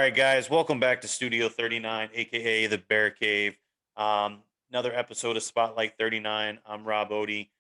right, guys, welcome back to Studio 39, aka the Bear Cave. Another episode of Spotlight 39. I'm Rob Odie.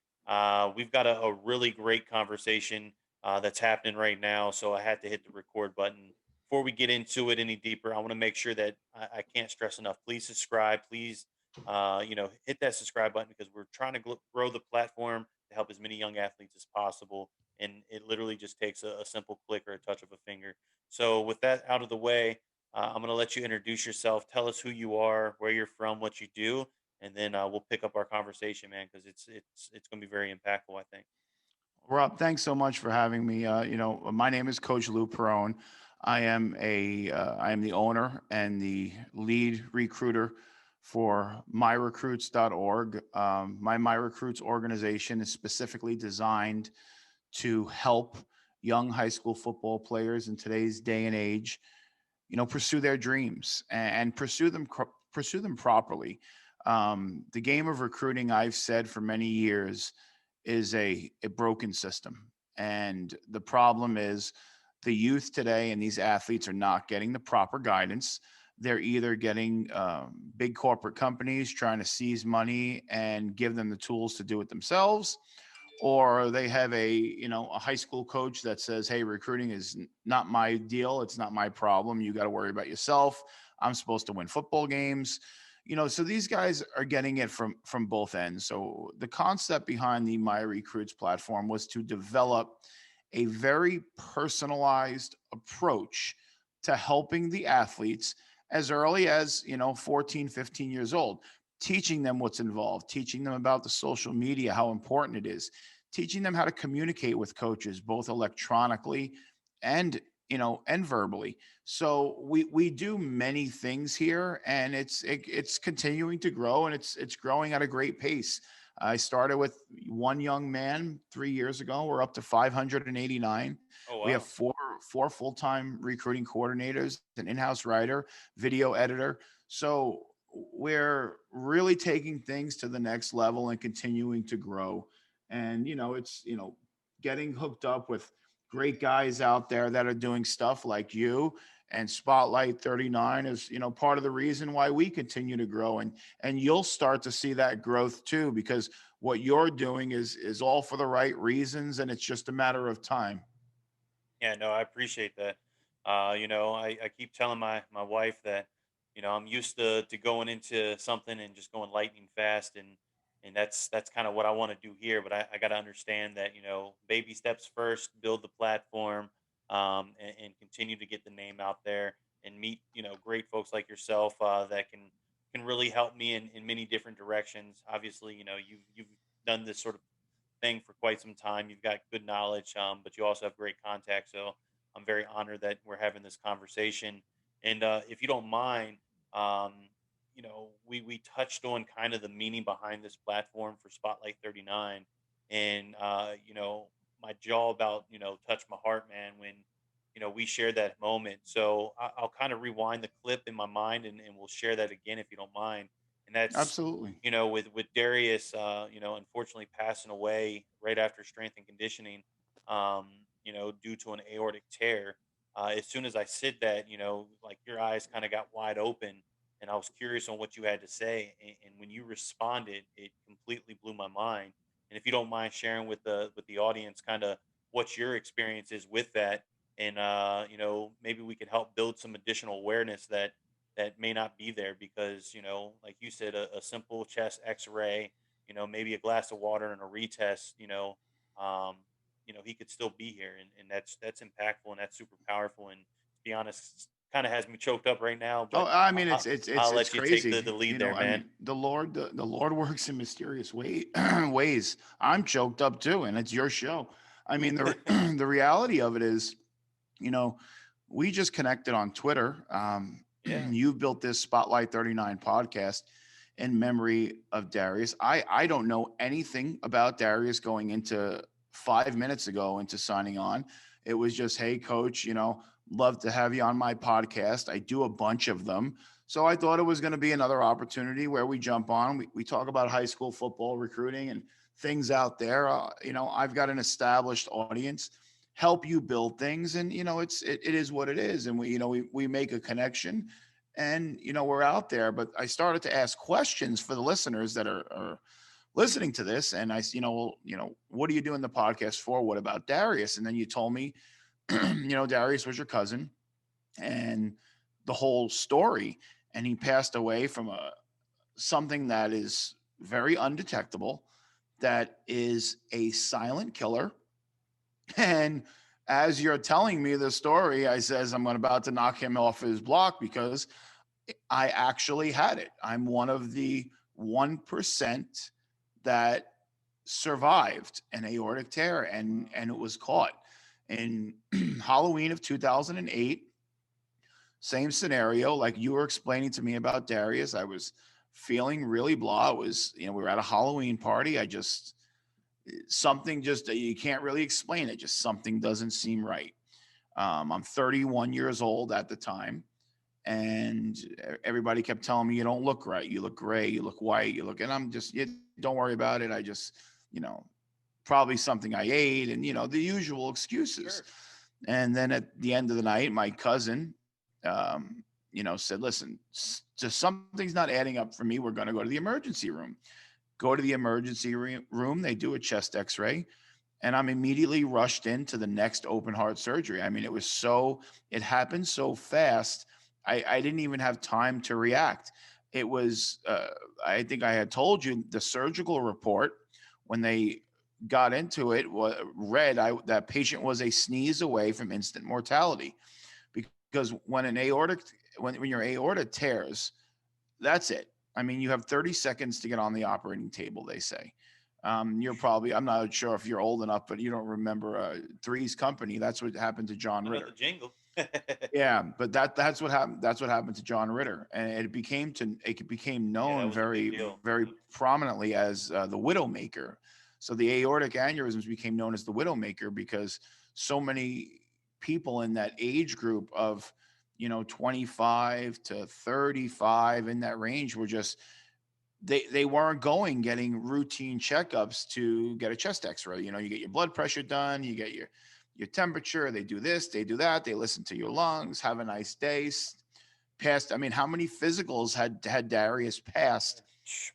We've got a really great conversation that's happening right now, so I had to hit the record button. Before we get into it any deeper, I want to make sure that I can't stress enough. Please subscribe. Please, hit that subscribe button because we're trying to grow the platform to help as many young athletes as possible. And it literally just takes a simple click or a touch of a finger. So, with that out of the way, I'm going to let you introduce yourself. Tell us who you are, where you're from, what you do, and then we'll pick up our conversation, man, because it's going to be very impactful. I think. Rob, thanks so much for having me. My name is Coach Lou Perrone. I am the owner and the lead recruiter for myrecruits.org. My Recruits organization is specifically designed to help young high school football players in today's day and age, pursue their dreams and pursue them properly. The game of recruiting, I've said for many years, is a broken system. And the problem is the youth today and these athletes are not getting the proper guidance. They're either getting big corporate companies trying to seize money and give them the tools to do it themselves, or they have a high school coach that says, hey, recruiting is not my deal, it's not my problem, you got to worry about yourself, I'm supposed to win football games. So these guys are getting it from both ends. So the concept behind the My Recruits platform was to develop a very personalized approach to helping the athletes as early as 14, 15 years old, teaching them what's involved, teaching them about the social media, how important it is, teaching them how to communicate with coaches both electronically and and verbally. So we do many things here, and it's continuing to grow, and it's growing at a great pace. I started with one young man 3 years ago. We're up to 589. Oh We have wow. four full-time recruiting coordinators, an in-house writer, video editor. So we're really taking things to the next level and continuing to grow. And it's getting hooked up with great guys out there that are doing stuff like you, and Spotlight 39 is part of the reason why we continue to grow. And you'll start to see that growth too, because what you're doing is all for the right reasons, and it's just a matter of time. Yeah, no, I appreciate that. I keep telling my wife that I'm used to going into something and just going lightning fast, and that's kind of what I want to do here. But I got to understand that baby steps first, build the platform, and continue to get the name out there and meet great folks like yourself that can really help me in many different directions. Obviously, you've done this sort of thing for quite some time. You've got good knowledge, but you also have great contacts. So I'm very honored that we're having this conversation. And if you don't mind, um, we touched on kind of the meaning behind this platform for Spotlight 39, and my jaw about touched my heart, man, when we shared that moment. So I'll kind of rewind the clip in my mind, and we'll share that again if you don't mind. And that's Absolutely. with Darius, unfortunately passing away right after strength and conditioning, due to an aortic tear. As soon as I said that, like your eyes kind of got wide open, and I was curious on what you had to say. And when you responded, it completely blew my mind. And if you don't mind sharing with the audience, kind of what your experience is with that, and maybe we could help build some additional awareness that may not be there because like you said, a simple chest x-ray, maybe a glass of water and a retest, um, he could still be here, and that's impactful and that's super powerful, and to be honest, kind of has me choked up right now, Oh, but I mean, I, it's I'll it's let you take crazy. the lead there, I man. mean, the Lord works in mysterious ways. I'm choked up too, and it's your show. I mean, the reality of it is, you know, we just connected on Twitter. Yeah. You've built this Spotlight 39 podcast in memory of Darius. I don't know anything about Darius going into 5 minutes ago into signing on. It was just, hey, coach, love to have you on my podcast. I do a bunch of them. So I thought it was going to be another opportunity where we jump on. We talk about high school football recruiting and things out there. I've got an established audience. help you build things. And it is what it is, and we make a connection, and we're out there. But I started to ask questions for the listeners that are listening to this, and well, what are you doing the podcast for? What about Darius? And then you told me, Darius was your cousin, and the whole story, and he passed away from a something that is very undetectable, that is a silent killer. And as you're telling me the story, I says I'm about to knock him off his block because I actually had it. I'm one of the 1% that survived an aortic tear, and it was caught in Halloween of 2008. Same scenario, like you were explaining to me about Darius. I was feeling really blah. It was, we were at a Halloween party. I just, something just, you can't really explain it. Just something doesn't seem right. I'm 31 years old at the time, and everybody kept telling me, you don't look right. You look gray. You look white. And I'm just, yeah, don't worry about it. I just, you know, probably something I ate, and, the usual excuses. Sure. And then at the end of the night, my cousin, said, listen, just something's not adding up for me. We're going to go to the emergency room. Go to the emergency room. They do a chest x ray, and I'm immediately rushed into the next open heart surgery. I mean, it happened so fast. I didn't even have time to react. It was, I think I had told you the surgical report when they got into it read that patient was a sneeze away from instant mortality, because when your aorta tears, that's it. I mean, you have 30 seconds to get on the operating table, they say. I'm not sure if you're old enough, but you don't remember Three's Company. That's what happened to John I know the Ritter. jingle. Yeah, but that's what happened. That's what happened to John Ritter, and it became Yeah, that known was a big very deal. very prominently as the Widowmaker. So the aortic aneurysms became known as the Widowmaker because so many people in that age group of 25 to 35, in that range, were just, they weren't getting routine checkups to get a chest x-ray. You get your blood pressure done, you get your temperature, they do this, they do that, they listen to your lungs, have a nice day. Passed, I mean, how many physicals had Darius passed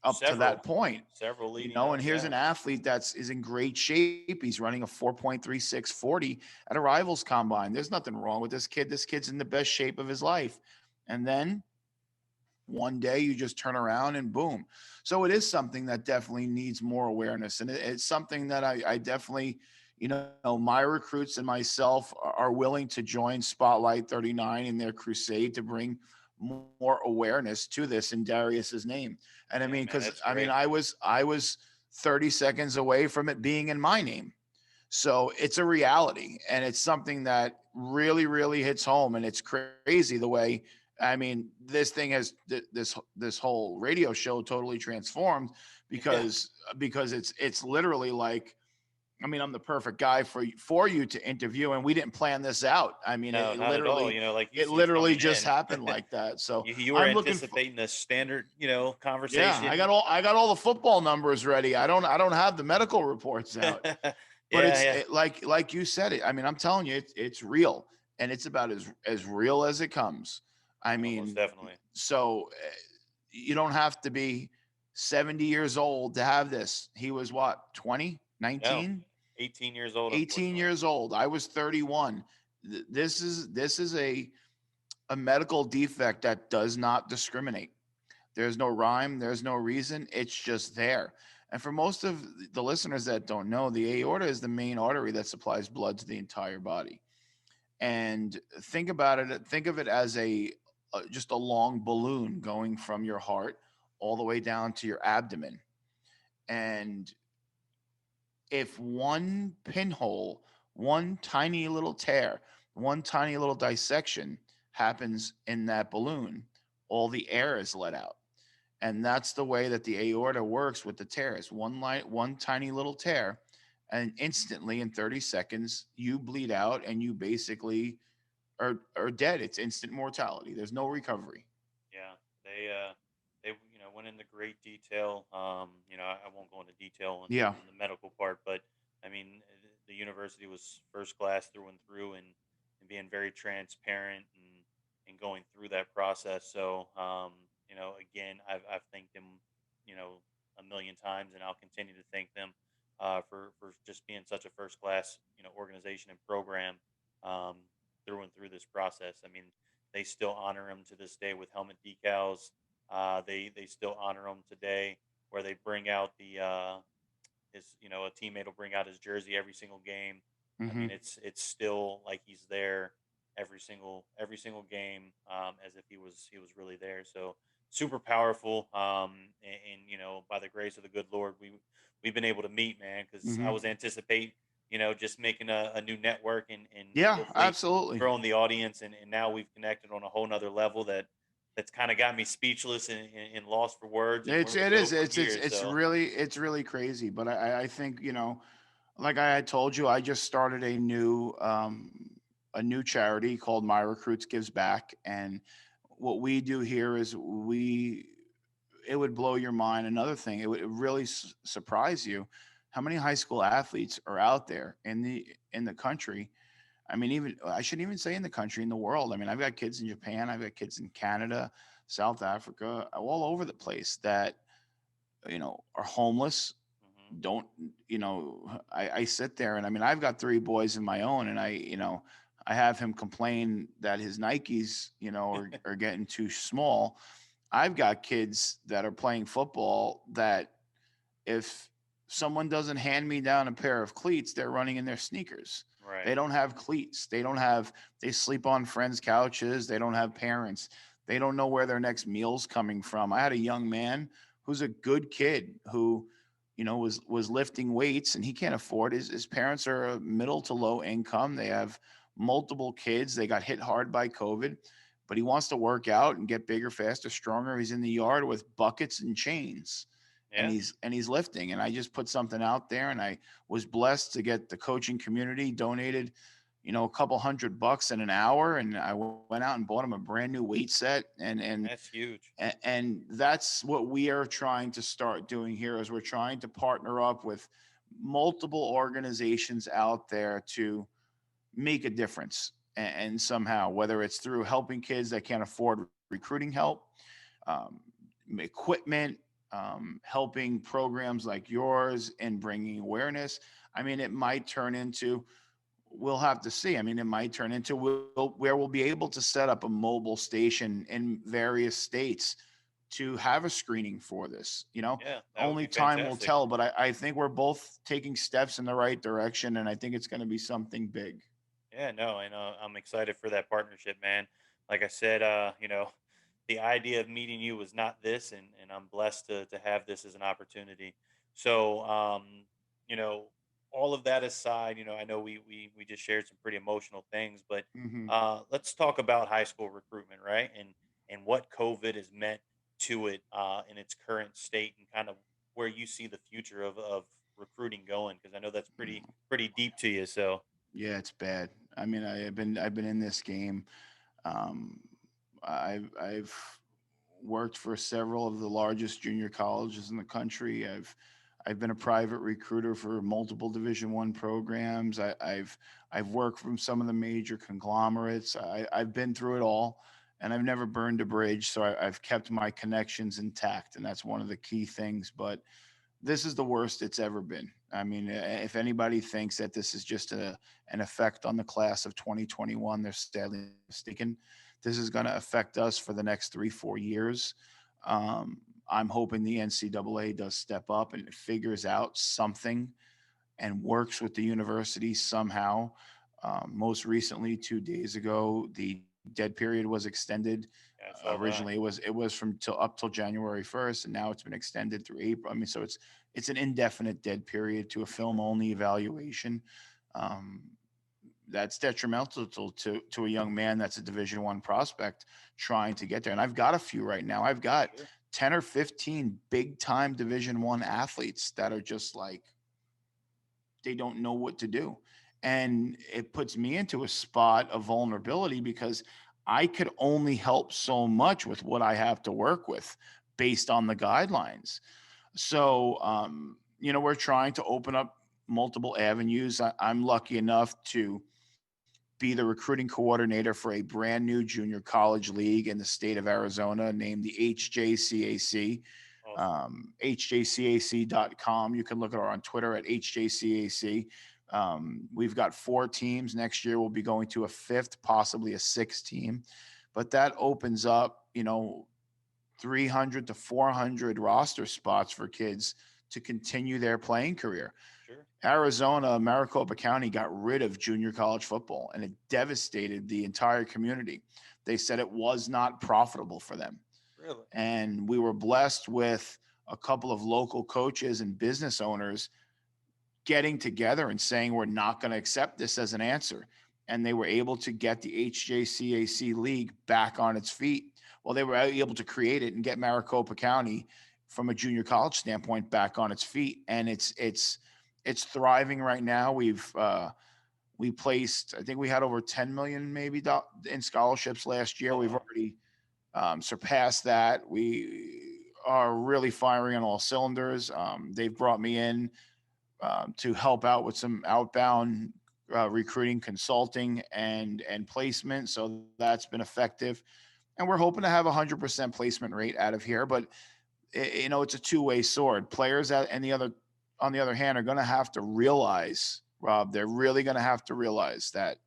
up to that Several, point? several leading And up. here's Yeah. an athlete that's is in great shape. He's running a 4.3640 at a rivals combine. There's nothing wrong with this kid. This kid's in the best shape of his life. And then one day you just turn around and boom. So it is something that definitely needs more awareness, and it's something that I definitely, my recruits and myself are willing to join Spotlight 39 in their crusade to bring more awareness to this in Darius's name. And I mean, Yeah, man, because that's I mean, great. I was 30 seconds away from it being in my name. So it's a reality, and it's something that really, really hits home. And it's crazy the way, I mean, this thing has this whole radio show totally transformed Yeah. because it's literally like, I mean, I'm the perfect guy for you to interview, and we didn't plan this out. I mean, No, not at all. Like you it said, literally coming just in, happened like that. So you were I'm looking for. anticipating a standard, Yeah, conversation. I got all the football numbers ready. I don't have the medical reports out, Yeah, but yeah. like you said it. I mean, I'm telling you, it's real, and it's about as real as it comes. I Almost mean, definitely. so you don't have to be 70 years old to have this. He was what, 20, No, 19, 18 years old, 18 unfortunately. years old. I was 31. This is a medical defect that does not discriminate. There's no rhyme, there's no reason. It's just there. And for most of the listeners that don't know, the aorta is the main artery that supplies blood to the entire body. And think of it as just a long balloon going from your heart all the way down to your abdomen. And if one pinhole, one tiny little tear, one tiny little dissection happens in that balloon, all the air is let out. And that's the way that the aorta works with the tears. One tiny little tear, and instantly in 30 seconds you bleed out, and you basically are dead. It's instant mortality. There's no recovery. Yeah, they went into great detail. I won't go into detail Yeah. on the medical part, but I mean, the university was first class through and through, and being very transparent and going through that process. So, again, I've thanked them, you know, a million times, and I'll continue to thank them for just being such a first class, organization and program um, through and through this process. I mean, they still honor him to this day with helmet decals. They still honor him today, where they bring out a teammate will bring out his jersey every single game. I Hmm. mean, it's still like he's there every single game, as if he was really there. So super powerful. And by the grace of the good Lord, we've been able to meet, man, because I Hmm. was anticipate, just making a new network and Yeah, hopefully absolutely. growing the audience, and now we've connected on a whole nother level that's kind of got me speechless and lost for words and It's where to it go is from it's here. it's So really crazy. But I think, like I had told you, I just started a new charity called My Recruits Gives Back, and what we do here is we it would blow your mind. Another thing, it would really surprise you how many high school athletes are out there in the country. I mean, even I shouldn't even say in the country, in the world. I mean, I've got kids in Japan, I've got kids in Canada, South Africa, all over the place that are homeless. mhm. Don't I sit there and I mean I've got three boys of my own, and I have him complain that his Nikes are getting too small. I've got kids that are playing football that if someone doesn't hand me down a pair of cleats, they're running in their sneakers. Right. They don't have cleats. They sleep on friends' couches. They don't have parents. They don't know where their next meal's coming from. I had a young man who's a good kid who, was lifting weights and he can't afford his parents are a middle to low income. They have multiple kids. They got hit hard by COVID, but he wants to work out and get bigger, faster, stronger. He's in the yard with buckets and chains and Yeah. he's lifting, and I just put something out there, and I was blessed to get the coaching community donated a couple $100 in an hour, and I went out and bought him a brand new weight set, That's huge. and that's what we are trying to start doing here is we're trying to partner up with multiple organizations out there to make a difference, and somehow, whether it's through helping kids that can't afford recruiting help, um, equipment, helping programs like yours and bringing awareness. I mean, it might turn into, we'll have to see. I mean, it might turn into where we'll be able to set up a mobile station in various states to have a screening for this. Yeah, that would Only be time will fantastic. tell, but I think we're both taking steps in the right direction, and I think it's going to be something big. Yeah, no, and I'm excited for that partnership, man. Like I said, the idea of meeting you was not this, and I'm blessed to have this as an opportunity. So, you know, all of that aside, I know we just shared some pretty emotional things, but Hmm. let's talk about high school recruitment, right? And what COVID has meant to it in its current state, and kind of where you see the future of recruiting going, because I know that's pretty deep to you. So. Yeah, it's bad. I mean, I've been in this game. Um, I've worked for several of the largest junior colleges in the country. I've been a private recruiter for multiple Division I programs. I've worked from some of the major conglomerates. I've been through it all, and I've never burned a bridge. So I've kept my connections intact, and that's one of the key things. But this is the worst it's ever been. I mean, if anybody thinks that this is just an effect on the class of 2021, they're sadly mistaken. This is going to affect us for the next 3, 4 years. Um, I'm hoping the NCAA does step up and figures out something and works with the university somehow. Most recently, 2 days ago, the dead period was extended. Yeah, I saw Originally, that. it was from till up till January 1st, and now it's been extended through April. I mean, so it's an indefinite dead period to a film only evaluation. Um, that's detrimental to a young man that's a Division I prospect trying to get there. And I've got a few right now. I've got Sure. 10 or 15 big time Division I athletes that are just like they don't know what to do. And it puts me into a spot of vulnerability because I could only help so much with what I have to work with based on the guidelines. So, we're trying to open up. multiple avenues. I'm lucky enough to be the recruiting coordinator for a brand new junior college league in the state of Arizona named the HJCAC. Awesome. HJCAC.com. You can look at her on Twitter at HJCAC. We've got 4 teams. Next year, we'll be going to a fifth, possibly a sixth team. But that opens up, 300 to 400 roster spots for kids to continue their playing career. Sure. Arizona, Maricopa County got rid of junior college football and it devastated the entire community. They said it was not profitable for them. Really. And we were blessed with a couple of local coaches and business owners getting together and saying, we're not going to accept this as an answer. And they were able to get the HJCAC league back on its feet. Well, they were able to create it and get Maricopa County from a junior college standpoint back on its feet. And it's thriving right now. We placed, I think we had over 10 million maybe in scholarships last year. Oh We've wow. already surpassed that. We are really firing on all cylinders. They've brought me in to help out with some outbound recruiting, consulting, and placement. So that's been effective. And we're hoping to have a 100% placement rate out of here. But it's a two-way sword. Players and on the other hand, are going to have to realize, Rob, they're really going to have to realize that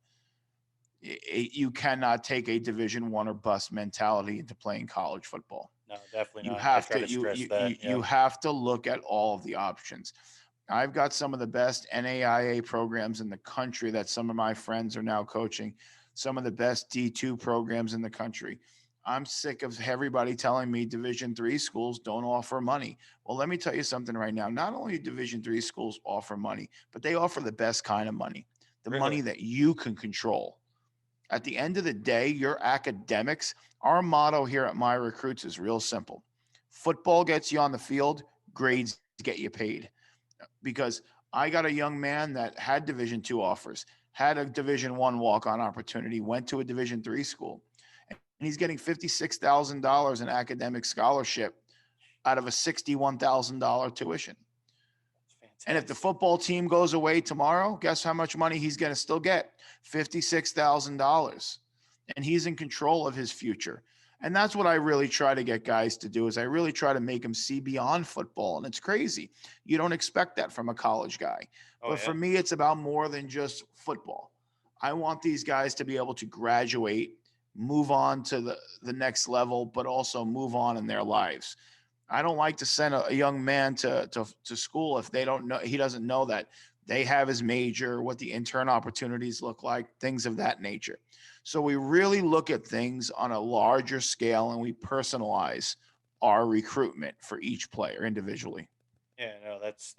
you cannot take a Division 1 or bust mentality into playing college football. No, definitely You not. I have try to to you stress you that. you Yep. have to look at all of the options. I've got some of the best NAIA programs in the country that some of my friends are now coaching, some of the best D2 programs in the country. I'm sick of everybody telling me Division 3 schools don't offer money. Well, let me tell you something right now. Not only do Division 3 schools offer money, but they offer the best kind of money, the money Really. that you can control. At the end of the day, your academics, our motto here at My Recruits is real simple. Football gets you on the field, Yep. grades get you paid. Because I got a young man that had Division 2 offers, had a Division 1 walk-on opportunity, went to a Division 3 school, and he's getting $56,000 in academic scholarship out of a $61,000 tuition. That's And if the fantastic. football team goes away tomorrow, guess how much money he's going to still get? $56,000. And he's in control of his future. And that's what I really try to get guys to do is I really try to make them see beyond football. And it's crazy. You don't expect that from a college guy. Oh But yeah. for me, it's about more than just football. I want these guys to be able to graduate, move on to the next level, but also move on in their lives. I don't like to send a young man to school if they don't know he doesn't know that they have his major, what the intern opportunities look like, things of that nature. So we really look at things on a larger scale and we personalize our recruitment for each player individually. Yeah. No, that's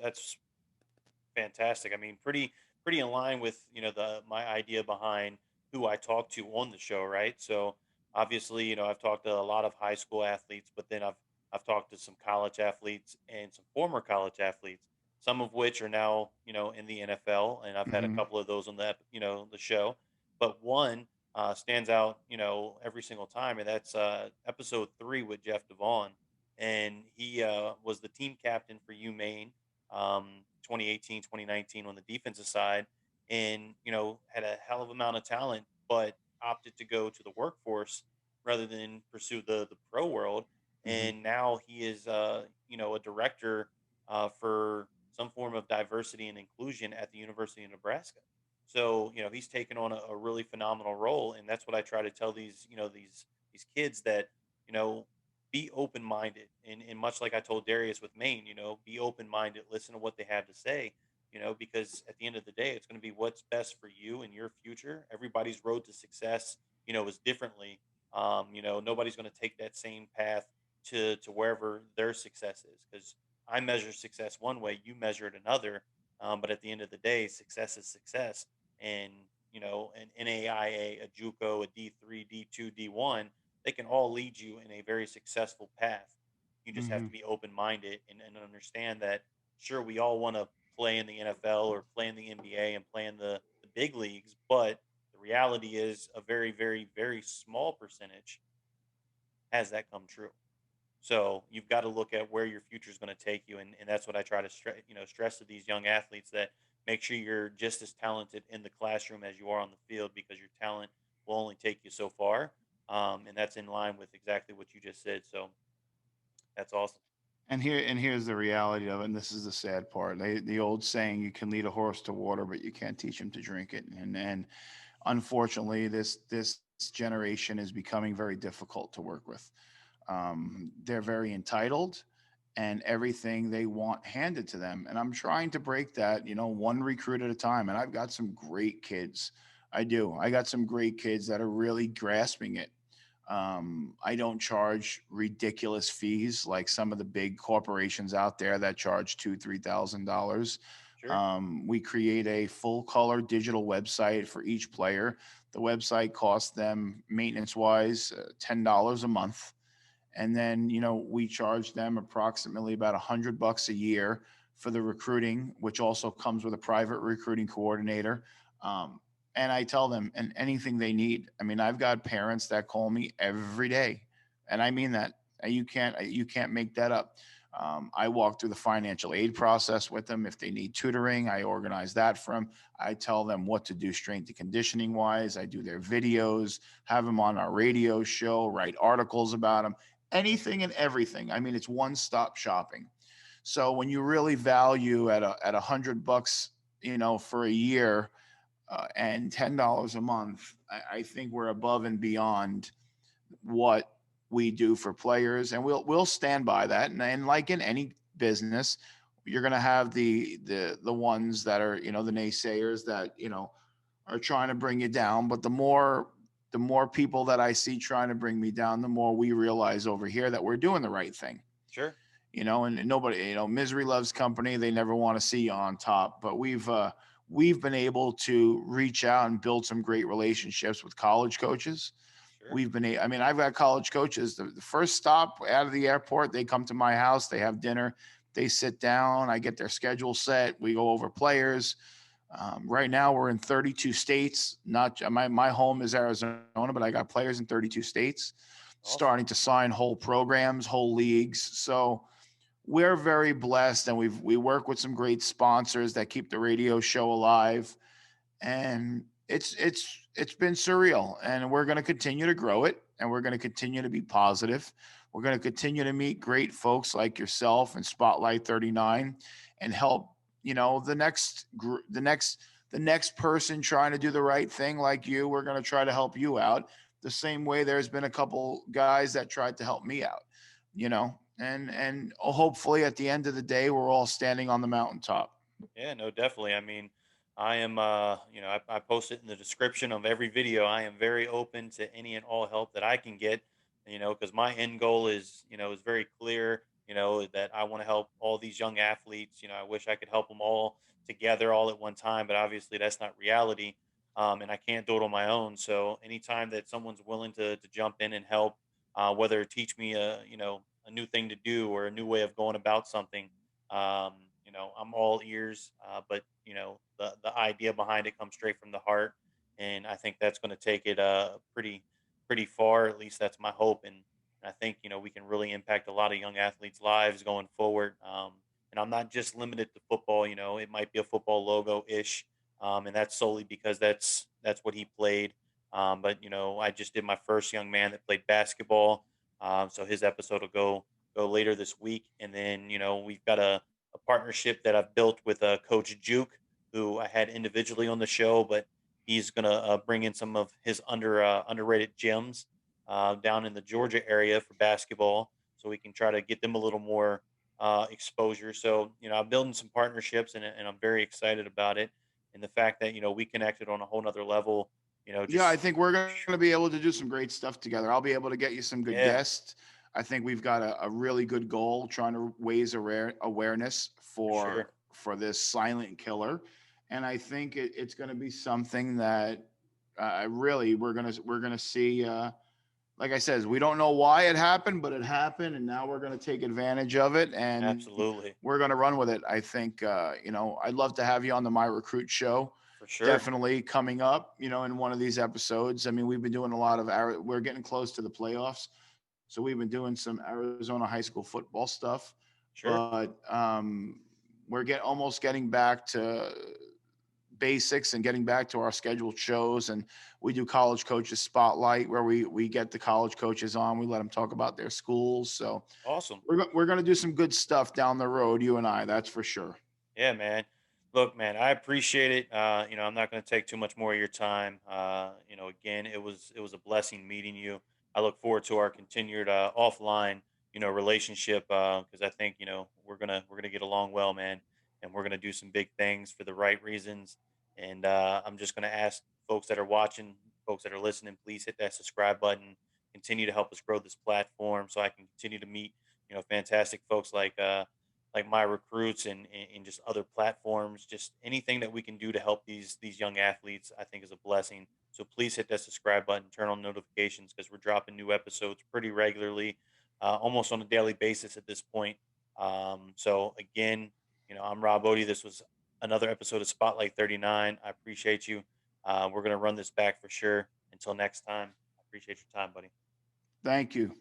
fantastic. I mean, pretty in line with the my idea behind who I talk to on the show, right? So obviously, I've talked to a lot of high school athletes, but then I've talked to some college athletes and some former college athletes, some of which are now in the NFL, and I've had a Mm-hmm. couple of those on the show, but one stands out every single time, and that's episode 3 with Jeff Devon, and he was the team captain for UMaine 2018, 2019 on the defensive side, and had a hell of amount of talent, but opted to go to the workforce rather than pursue the pro world. Mm-hmm. And now he is a director for some form of diversity and inclusion at the University of Nebraska. So he's taken on a really phenomenal role, and that's what I try to tell these kids that you know be open minded, and much like I told Darius with Maine, be open minded, listen to what they have to say, because at the end of the day, it's going to be what's best for you and your future. Everybody's road to success, is differently. Nobody's going to take that same path to wherever their success is, because I measure success one way, you measure it another. But at the end of the day, success is success, and an NAIA, a JUCO, a D3, D2, D1, they can all lead you in a very successful path. You just have Mm-hmm. to be open minded and understand that sure we all want to play in the NFL or play in the NBA and play in the big leagues, but the reality is a very, very, very small percentage has that come true. So you've got to look at where your future is going to take you, and that's what I try to stress to these young athletes that make sure you're just as talented in the classroom as you are on the field, because your talent will only take you so far. And that's in line with exactly what you just said. So that's awesome. And here's the reality of it, and this is the sad part. The old saying, you can lead a horse to water, but you can't teach him to drink it. And unfortunately, this generation is becoming very difficult to work with. They're very entitled, and everything they want handed to them. And I'm trying to break that, one recruit at a time. And I've got some great kids. I do. I got some great kids that are really grasping it. I don't charge ridiculous fees like some of the big corporations out there that charge $2,000, $3,000. Sure. We create a full color digital website for each player. The website costs them maintenance wise $10 a month, and then we charge them approximately about $100 a year for the recruiting, which also comes with a private recruiting coordinator. um, and I tell them and anything they need. I mean, I've got parents that call me every day, and I mean that. You can't make that up. I walk through the financial aid process with them. If they need tutoring, I organize that for them. I tell them what to do strength and conditioning wise. I do their videos, have them on our radio show, write articles about them, anything and everything. I mean, it's one stop shopping. So when you really value at $100, for a year, and $10 a month, I think we're above and beyond what we do for players, and we'll stand by that. And like in any business, you're going to have the ones that are the naysayers that are trying to bring you down. But the more people that I see trying to bring me down, the more we realize over here that we're doing the right thing. Sure. And nobody, misery loves company. They never want to see you on top. But we've been able to reach out and build some great relationships with college coaches. Sure. I mean, I've got college coaches. The first stop out of the airport, they come to my house, they have dinner, they sit down, I get their schedule set, we go over players. Right now, we're in 32 states. Not my home is Arizona, but I got players in 32 states, starting Awesome. to sign whole programs, whole leagues. So we're very blessed, and we work with some great sponsors that keep the radio show alive, and it's been surreal, and we're going to continue to grow it, and we're going to continue to be positive. We're going to continue to meet great folks like yourself and Spotlight 39, and help the next person trying to do the right thing like you. We're going to try to help you out the same way there's been a couple guys that tried to help me out, and hopefully at the end of the day we're all standing on the mountaintop. Yeah, no, definitely. I mean, I am, I post it in the description of every video. I am very open to any and all help that I can get, because my end goal is very clear, that I want to help all these young athletes. I wish I could help them all together all at one time, but obviously that's not reality. And I can't do it on my own. So anytime that someone's willing to jump in and help, whether teach me a new thing to do or a new way of going about something, I'm all ears. But the idea behind it comes straight from the heart, and I think that's going to take it pretty far. At least that's my hope, and I think we can really impact a lot of young athletes' lives going forward. And I'm not just limited to football. It might be a football logo ish, and that's solely because that's what he played. But I just did my first young man that played basketball, so his episode will go later this week, and then we've got a partnership that I've built with Coach Juke, who I had individually on the show, but he's gonna bring in some of his underrated gems down in the Georgia area for basketball, so we can try to get them a little more exposure. So I'm building some partnerships, and I'm very excited about it. And the fact that we connected on a whole nother level, Yeah, I just think we're going to be able to do some great stuff together. I'll be able to get you some good yeah, guests. I think we've got a really good goal trying to raise awareness for sure, for this silent killer, and I think it's going to be something that really we're gonna see. Like I said, we don't know why it happened, but it happened, and now we're going to take advantage of it, and absolutely, we're going to run with it. I think, I'd love to have you on the My Recruit show. for sure, Definitely coming up, in one of these episodes. I mean, we've been doing a lot of we're getting close to the playoffs, so we've been doing some Arizona high school football stuff, sure, but we're almost getting back to basics and getting back to our scheduled shows. And we do college coaches spotlight where we get the college coaches on. We let them talk about their schools. So Awesome. we're going to do some good stuff down the road, you and I. That's for sure. Yeah, man. Look, man, I appreciate it. I'm not going to take too much more of your time. Again, it was a blessing meeting you. I look forward to our continued offline, relationship because I think we're gonna get along well, man, and we're gonna do some big things for the right reasons. And I'm just gonna ask folks that are watching, folks that are listening, please hit that subscribe button. Continue to help us grow this platform so I can continue to meet, fantastic folks like my recruits and just other platforms, just anything that we can do to help these young athletes, I think is a blessing. So please hit that subscribe button, turn on notifications because we're dropping new episodes pretty regularly, almost on a daily basis at this point. So again, I'm Rob Odie. This was another episode of Spotlight 39. I appreciate you. We're gonna run this back for sure. Until next time, I appreciate your time, buddy. Thank you.